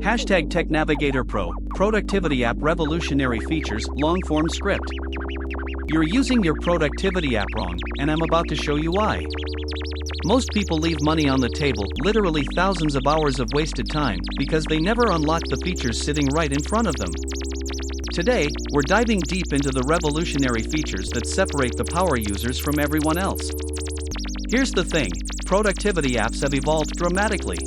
Hashtag TechNavigatorPro, productivity app revolutionary features, long-form script. You're using your productivity app wrong, and I'm about to show you why. Most people leave money on the table, literally thousands of hours of wasted time, because they never unlock the features sitting right in front of them. Today, we're diving deep into the revolutionary features that separate the power users from everyone else. Here's the thing, productivity apps have evolved dramatically.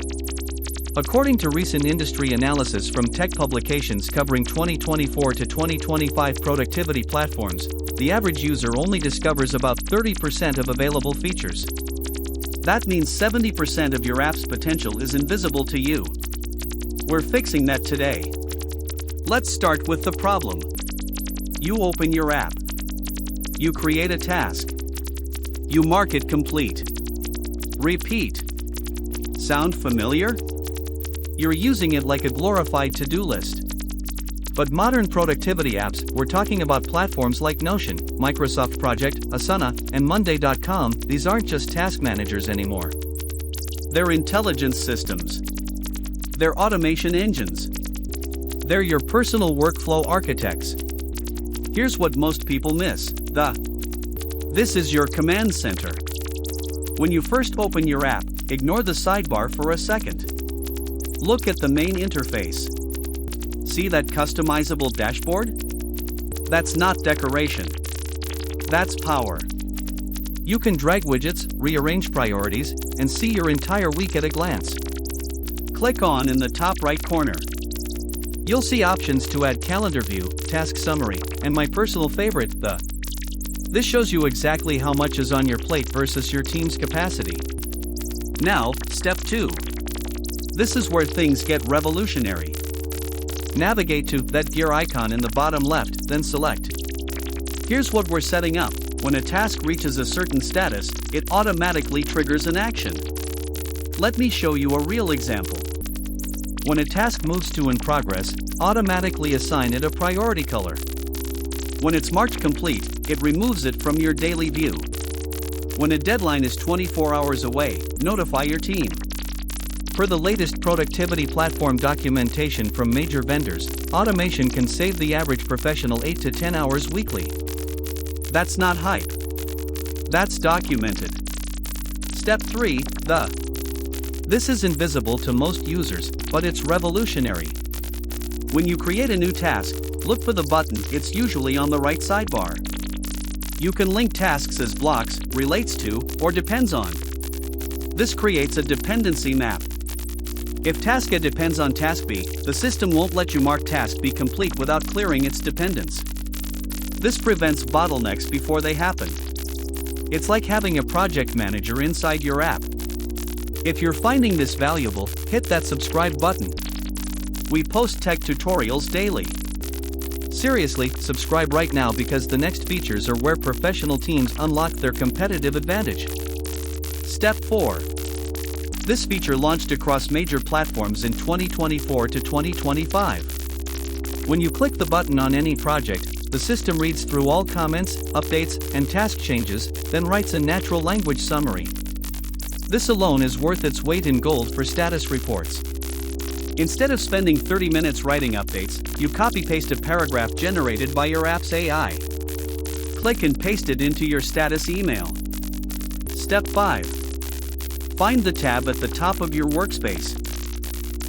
According to recent industry analysis from tech publications covering 2024 to 2025 productivity platforms, the average user only discovers about 30% of available features. That means 70% of your app's potential is invisible to you. We're fixing that today. Let's start with the problem. You open your app. You create a task. You mark it complete. Repeat. Sound familiar? You're using it like a glorified to-do list. But modern productivity apps, we're talking about platforms like Notion, Microsoft Project, Asana, and Monday.com, these aren't just task managers anymore. They're intelligence systems. They're automation engines. They're your personal workflow architects. Here's what most people miss. This is your command center. When you first open your app, ignore the sidebar for a second. Look at the main interface. See that customizable dashboard? That's not decoration. That's power. You can drag widgets, rearrange priorities, and see your entire week at a glance. Click on in the top right corner. You'll see options to add calendar view, task summary, and my personal favorite, This shows you exactly how much is on your plate versus your team's capacity. Now, step 2. This is where things get revolutionary. Navigate to that gear icon in the bottom left, then select. Here's what we're setting up. When a task reaches a certain status, it automatically triggers an action. Let me show you a real example. When a task moves to in progress, automatically assign it a priority color. When it's marked complete, it removes it from your daily view. When a deadline is 24 hours away, notify your team. For the latest productivity platform documentation from major vendors, automation can save the average professional 8 to 10 hours weekly. That's not hype. That's documented. Step 3, This is invisible to most users, but it's revolutionary. When you create a new task, look for the button, it's usually on the right sidebar. You can link tasks as blocks, relates to, or depends on. This creates a dependency map. If task A depends on task B, the system won't let you mark task B complete without clearing its dependence. This prevents bottlenecks before they happen. It's like having a project manager inside your app. If you're finding this valuable, hit that subscribe button. We post tech tutorials daily. Seriously, subscribe right now because the next features are where professional teams unlock their competitive advantage. Step 4. This feature launched across major platforms in 2024 to 2025. When you click the button on any project, the system reads through all comments, updates, and task changes, then writes a natural language summary. This alone is worth its weight in gold for status reports. Instead of spending 30 minutes writing updates, you copy-paste a paragraph generated by your app's AI. Click and paste it into your status email. Step 5. Find the tab at the top of your workspace.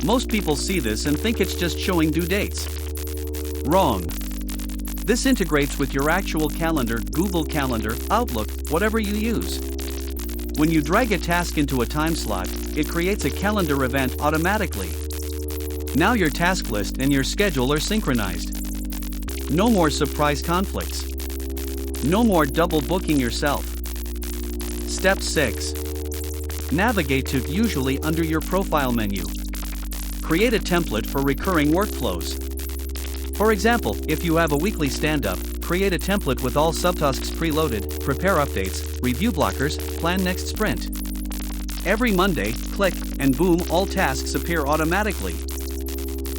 Most people see this and think it's just showing due dates. Wrong. This integrates with your actual calendar, Google Calendar, Outlook, whatever you use. When you drag a task into a time slot, it creates a calendar event automatically. Now your task list and your schedule are synchronized. No more surprise conflicts. No more double booking yourself. Step 6. Navigate to usually under your profile menu. Create a template for recurring workflows. For example, if you have a weekly stand-up, create a template with all subtasks preloaded, prepare updates, review blockers, plan next sprint. Every Monday, click, and boom, all tasks appear automatically.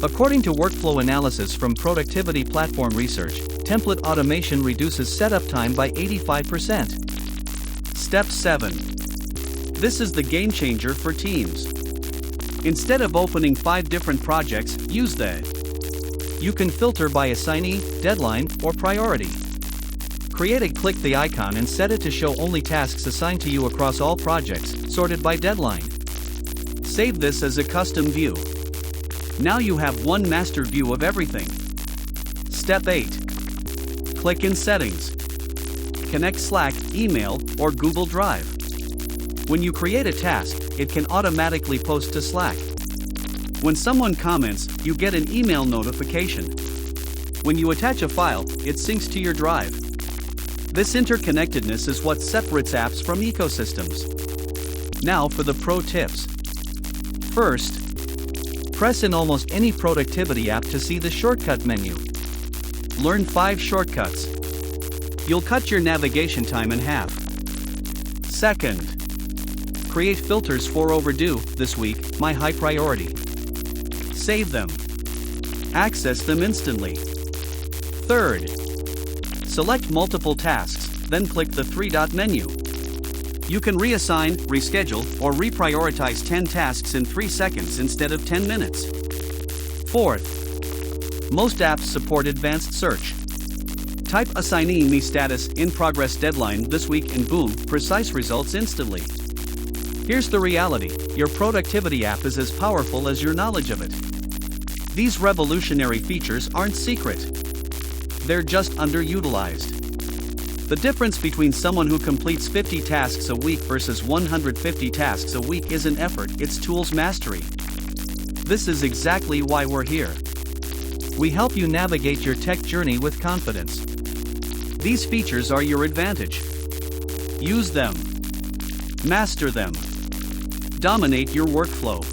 According to workflow analysis from productivity platform research, template automation reduces setup time by 85%. Step 7. This is the game changer for teams. Instead of opening 5 different projects, use the. You can filter by assignee, deadline, or priority. Create a click the icon and set it to show only tasks assigned to you across all projects, sorted by deadline. Save this as a custom view. Now you have one master view of everything. Step 8. Click in Settings. Connect Slack, email, or Google Drive. When you create a task, it can automatically post to Slack. When someone comments, you get an email notification. When you attach a file, it syncs to your drive. This interconnectedness is what separates apps from ecosystems. Now for the pro tips. First, press in almost any productivity app to see the shortcut menu. Learn 5 shortcuts. You'll cut your navigation time in half. Second, create filters for overdue, this week, my high priority. Save them. Access them instantly. Third, select multiple tasks, then click the 3-dot menu. You can reassign, reschedule, or reprioritize 10 tasks in 3 seconds instead of 10 minutes. Fourth, most apps support advanced search. Type assignee me status, in progress deadline this week and boom, precise results instantly. Here's the reality, your productivity app is as powerful as your knowledge of it. These revolutionary features aren't secret. They're just underutilized. The difference between someone who completes 50 tasks a week versus 150 tasks a week isn't effort, it's tools mastery. This is exactly why we're here. We help you navigate your tech journey with confidence. These features are your advantage. Use them. Master them. Dominate your workflow.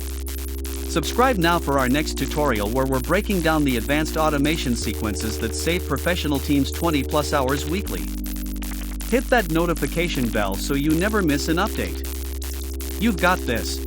Subscribe now for our next tutorial where we're breaking down the advanced automation sequences that save professional teams 20+ hours weekly. Hit that notification bell so you never miss an update. You've got this.